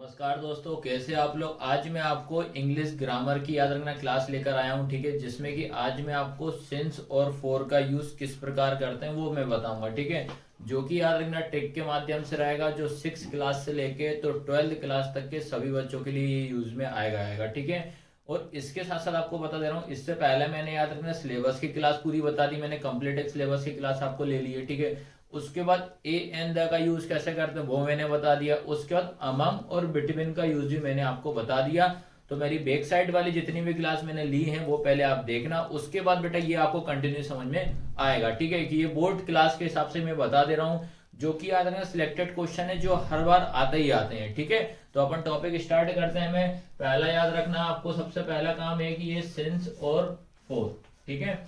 नमस्कार दोस्तों, कैसे आप लोग। आज मैं आपको इंग्लिश ग्रामर की याद रखना क्लास लेकर आया हूँ। ठीक है, जिसमें कि आज मैं आपको सिंस और फॉर का यूज किस प्रकार करते हैं वो मैं बताऊंगा। ठीक है, जो कि याद रखना ट्रिक के माध्यम से रहेगा, जो 6 क्लास से लेके तो 12th क्लास तक के सभी बच्चों के लिए ये यूज में आएगा। ठीक है, और इसके साथ साथ आपको बता दे रहा हूँ, इससे पहले मैंने याद रखना सिलेबस की क्लास पूरी बता दी, मैंने कंप्लीट एक सिलेबस की क्लास आपको ले ली है। ठीक है, उसके बाद ए एंड द का यूज कैसे करते हैं वो मैंने बता दिया। उसके बाद अमंग और बिटवीन का यूज भी मैंने आपको बता दिया। तो मेरी बैक साइड वाली जितनी भी क्लास मैंने ली है वो पहले आप देखना, उसके बाद बेटा ये आपको कंटिन्यू समझ में आएगा। ठीक है, कि ये बोर्ड क्लास के हिसाब से मैं बता दे रहा हूँ, जो कि याद रखना सिलेक्टेड क्वेश्चन है जो हर बार आते ही आते हैं। ठीक है, तो अपन टॉपिक स्टार्ट करते हैं। मैं पहला याद रखना आपको सबसे पहला काम है कि ये सिंस और फोर। ठीक है,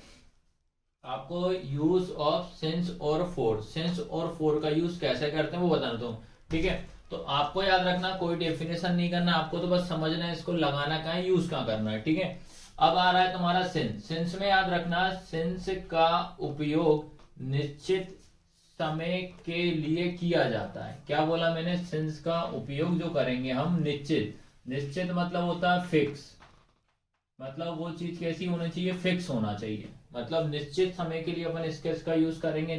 आपको यूज ऑफ सिंस और फोर, सिंस और फोर का यूज कैसे करते हैं वो बताना दूं। ठीक है, तो आपको याद रखना कोई डेफिनेशन नहीं करना, आपको तो बस समझना है इसको लगाना कहाँ है, यूज कहाँ करना है। ठीक है, अब आ रहा है तुम्हारा सिंस। सिंस में याद रखना सिंस का उपयोग निश्चित समय के लिए किया जाता है। क्या बोला मैंने, सिंस का उपयोग जो करेंगे हम निश्चित, निश्चित मतलब होता है फिक्स, मतलब वो चीज कैसी होनी चाहिए, फिक्स होना चाहिए। मतलब निश्चित समय के लिए अपन इसका यूज करेंगे,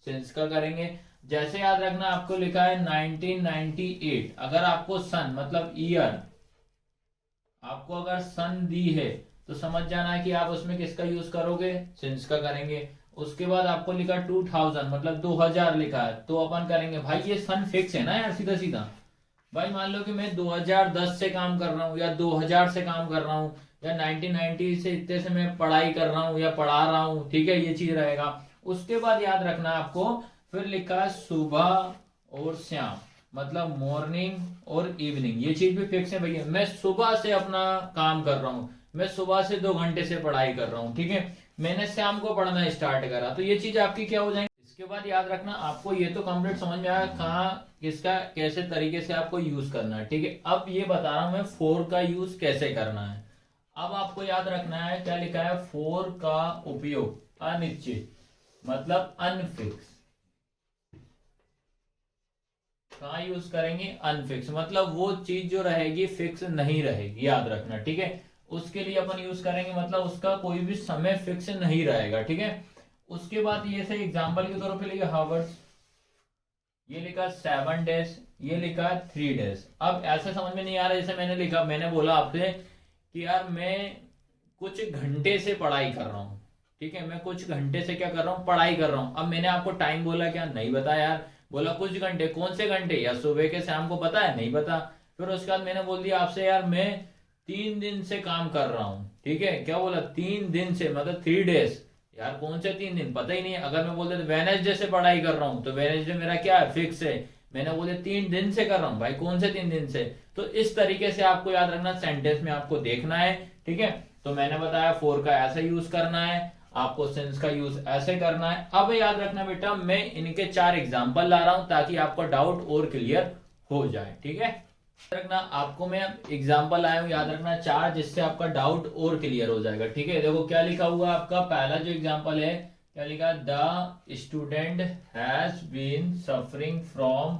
सिंस का करेंगे। जैसे याद रखना आपको लिखा है 1998, अगर आपको सन मतलब ईयर, आपको अगर सन दी है तो समझ जाना है कि आप उसमें किसका यूज करोगे, सिंस का करेंगे। उसके बाद आपको लिखा 2000 मतलब 2000 लिखा है तो अपन करेंगे, भाई ये सन फिक्स है ना यार, सीधा सीधा। भाई मान लो कि मैं 2010 से काम कर रहा हूँ या 2000 से काम कर रहा हूँ या 1990 से इतने से मैं पढ़ाई कर रहा हूँ या पढ़ा रहा हूँ। ठीक है, ये चीज रहेगा। उसके बाद याद रखना आपको फिर लिखा है सुबह और शाम, मतलब मॉर्निंग और इवनिंग। ये चीज भी फिक्स है भैया, मैं सुबह से अपना काम कर रहा हूँ, मैं सुबह से 2 घंटे से पढ़ाई कर रहा हूँ। ठीक है, मैंने शाम को पढ़ना स्टार्ट करा, तो ये चीज आपकी क्या हो जाएगी। इसके बाद याद रखना आपको ये तो कंप्लीट समझ में आया कहाँ किसका कैसे तरीके से आपको यूज करना है। ठीक है, अब ये बता रहा हूं मैं फोर का यूज कैसे करना है। अब आपको याद रखना है क्या लिखा है, फोर का उपयोग अनिश्चित मतलब अनफिक्स, कहाँ यूज करेंगे, अनफिक्स मतलब वो चीज जो रहेगी फिक्स नहीं रहेगी, याद रखना। ठीक है, उसके लिए अपन यूज करेंगे, मतलब उसका कोई भी समय फिक्स नहीं रहेगा। ठीक है, उसके बाद ये से एग्जांपल के तौर पे लिखा हावर्स, ये लिखा 7 डेज, ये लिखा 3 डेज। अब ऐसे समझ में नहीं आ रहा, जैसे मैंने लिखा, मैंने बोला आपसे कि यार मैं कुछ घंटे से पढ़ाई कर रहा हूँ। ठीक है, मैं कुछ घंटे से क्या कर रहा हूँ, पढ़ाई कर रहा हूँ। अब मैंने आपको टाइम बोला क्या, नहीं बताया यार। बोला कुछ घंटे, कौन से घंटे, या सुबह के शाम को पता है, नहीं पता। फिर उसके बाद मैंने बोल दिया आपसे यार मैं 3 दिन से काम कर रहा हूँ। ठीक है, क्या बोला, 3 दिन से मतलब 3 डेज। यार कौन से 3 दिन, पता ही नहीं है। अगर मैं बोल देता वेनेसडे से पढ़ाई कर रहा हूँ तो वेनेसडे मेरा क्या है, फिक्स है। मैंने बोले 3 दिन से कर रहा हूँ, भाई कौन से 3 दिन से। तो इस तरीके से आपको याद रखना, सेंटेंस में आपको देखना है। ठीक है, तो मैंने बताया फोर का ऐसे यूज करना है, आपको सिंस का यूज ऐसे करना है। अब याद रखना बेटा, मैं इनके 4 एग्जाम्पल ला रहा हूं ताकि आपका डाउट और क्लियर हो जाए। ठीक है, याद रखना आपको मैं एग्जाम्पल आया हूं, याद रखना 4, जिससे आपका डाउट और क्लियर हो जाएगा। ठीक है, देखो क्या लिखा हुआ आपका, पहला जो एग्जाम्पल है क्या लिखा, the student has been suffering from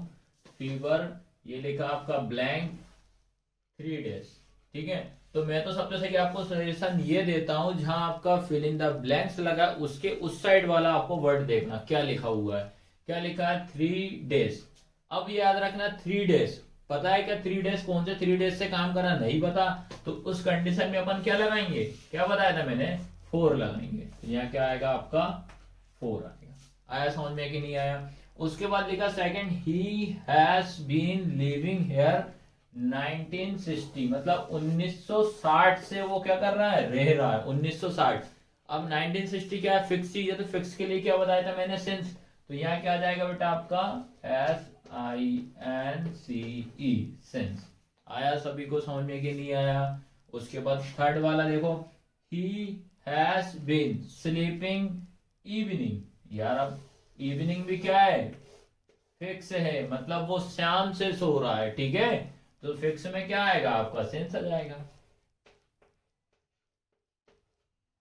fever, ये लिखा आपका ब्लैंक 3 डेज। ठीक है, तो मैं तो सबसे सही आपको सजेशन ये देता हूं, जहां आपका फिल इन द ब्लैंक्स लगा उसके उस साइड वाला आपको वर्ड देखना क्या लिखा हुआ है। क्या लिखा है, 3 डेज। अब याद रखना 3 डेज, पता है क्या 3 डेज, कौन से 3 डेज से काम करना नहीं पता, तो उस कंडीशन में अपन क्या लगाएंगे, क्या बताया था मैंने, 4 लगाएंगे। तो यहाँ क्या आएगा आपका 4 आएगा। आया समझ में कि नहीं आया। उसके बाद लिखा second, he has been living here 1960, मतलब 1960 से वो क्या कर रहा है, रह रहा है 1960। अब 1960 क्या है, फिक्स चीज है, तो फिक्स के लिए क्या बताया था मैंने, सिंस। तो यहाँ क्या आ जाएगा बेटा आपका SINCE, सिंस। आया सभी को समझ में कि नहीं आया। उसके बाद थर्ड वाला देखो, he has been sleeping evening, यार अब इवनिंग भी क्या है, फिक्स है, मतलब वो शाम से सो रहा है। ठीक है, तो फिक्स में क्या आएगा आपका, सेंस आ जाएगा।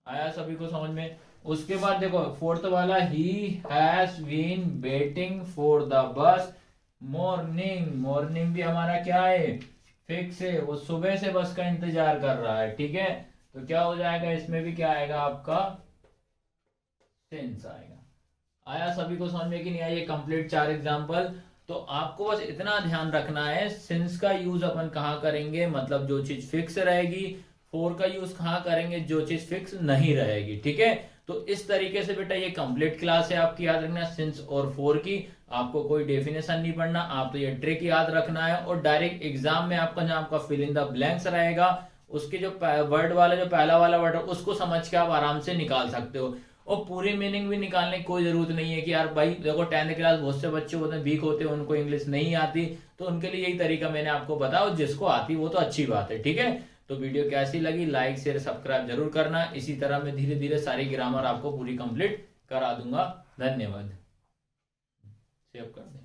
आया सभी को समझ में। उसके बाद देखो फोर्थ वाला, he has been waiting for the bus morning, morning भी हमारा क्या है, फिक्स है, वो सुबह से बस का इंतजार कर रहा है, ठीक है। तो क्या हो जाएगा, इसमें भी क्या आएगा आपका, सिंस आएगा। आया सभी को समझ में कि नहीं आया, ये कंप्लीट 4 एग्जाम्पल। तो आपको बस इतना ध्यान रखना है, सिंस का यूज अपन कहाँ करेंगे, मतलब जो चीज फिक्स रहेगी। फोर का यूज कहाँ करेंगे, जो चीज फिक्स नहीं रहेगी, ठीक है। तो इस तरीके से बेटा ये कंप्लीट क्लास है आपकी, याद रखना सिंस और फोर की। आपको कोई डेफिनेशन नहीं पढ़ना, आप तो ये ट्रिक याद रखना है, और डायरेक्ट एग्जाम में आपका जो आपका फिल इन द ब्लैंक्स रहेगा, उसके जो वर्ड वाला जो पहला वाला वर्ड है उसको समझ के आप आराम से निकाल सकते हो। और पूरी मीनिंग भी निकालने की कोई जरूरत नहीं है कि यार भाई देखो 10th क्लास बहुत से बच्चे होते हैं वीक होते हैं, उनको इंग्लिश नहीं आती, तो उनके लिए यही तरीका मैंने आपको बताया, और जिसको आती वो तो अच्छी बात है, ठीक है। तो वीडियो कैसी लगी, लाइक शेयर सब्सक्राइब जरूर करना। इसी तरह मैं धीरे धीरे सारी ग्रामर आपको पूरी कंप्लीट करा दूंगा। धन्यवाद। सेव कर दे।